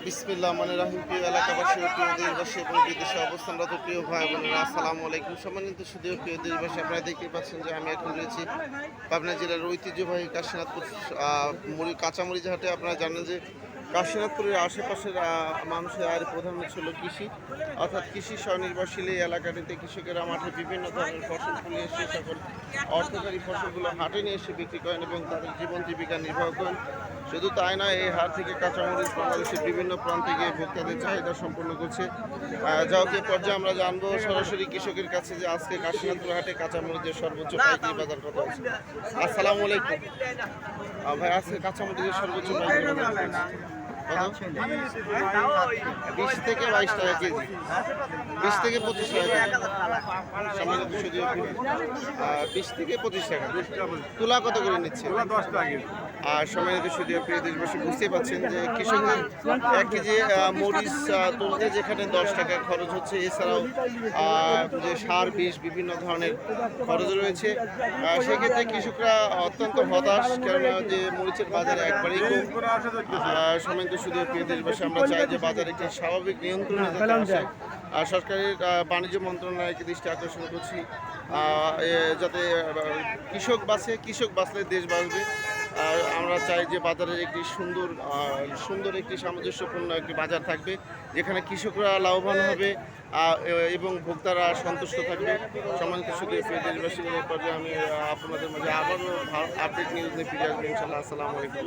বিসমিল্লাহ মানে রাহিম। প্রিয় এলাকাবাসী ও প্রিয় দেশবাসী এবং বিদেশে অবস্থানরত প্রিয় ভাই বোনেরা, আসসালামু আলাইকুম। সম্মানিত সুদীয় প্রিয় দেশবাসী, আপনারা দেখতেই পাচ্ছেন যে আমি এখন রয়েছি পাবনা জেলার ঐতিহ্যবাহী কাশীনাথপুর কাঁচামরিচ হাটে। আপনারা জানেন যে কাশীনাথপুরের আশেপাশের মানুষের আয়ের প্রধান ছিল কৃষি, অর্থাৎ কৃষি স্বনির্ভরশীল এই এলাকাটিতে কৃষকেরা মাঠে বিভিন্ন ধরনের ফসল ফলিয়ে এসে সকল অর্থকারী ফসলগুলো হাটে নিয়ে এসে বিক্রি করেন এবং তাদের জীবন জীবিকা নির্বাহ করেন। শুধু তাই নয়, এই হাট থেকে কাঁচামরিচ বাংলাদেশের বিভিন্ন প্রান্তে গিয়ে ভোক্তাদের চাহিদা সম্পূর্ণ করছে। যাওকে পর্যায়ে আমরা জানবো সরাসরি কৃষকের কাছে যে আজকে কাশীনাথপুর হাটে কাঁচামরিচের সর্বোচ্চ পাইকারি বাজার কত আছে। আসসালামু আলাইকুম ভাই, আজকে কাঁচামরিচের সর্বোচ্চ পাইকারি বাজার কত? 20 থেকে 22 টাকা কেজি, 20 থেকে 25 টাকা, 20 থেকে 25 টাকা। তুলা কত করে নিচ্ছে? আর সম্মানিত সুদীয় প্রিয় দেশবাসী, বুঝতেই পাচ্ছেন যে কৃষকদের 1 কেজি মরিচ তুলতে যেখানে 10 টাকা খরচ হচ্ছে, এছাড়াও যে সার বিষ বিভিন্ন ধরনের খরচ রয়েছে। সেক্ষেত্রে কৃষকরা অত্যন্ত হতাশ, কেননা যে মরিচের বাজারে একবারেই কম। সম্মানিত সুদীয় প্রিয় দেশবাসী, আমরা চাই যে বাজারে একটি স্বাভাবিক নিয়ন্ত্রণে যাতে আসে। আর সরকারের বাণিজ্য মন্ত্রণালয়কে দৃষ্টি আকর্ষণ করছি যাতে কৃষক বাঁচলে দেশ বাঁচবে। আর আমরা চাই যে বাজারের একটি সুন্দর একটি সামঞ্জস্যপূর্ণ একটি বাজার থাকবে, যেখানে কৃষকরা লাভবান হবে এবং ভোক্তারা সন্তুষ্ট থাকবে। সম্মানিত সুদীয় প্রিয় দেশবাসী, এই পর্যায়ে আমি আপনাদের মাঝে আবারও আপডেট নিউজ নিয়ে ফিরে আসবো ইনশাআল্লাহ। আসসালামু আলাইকুম।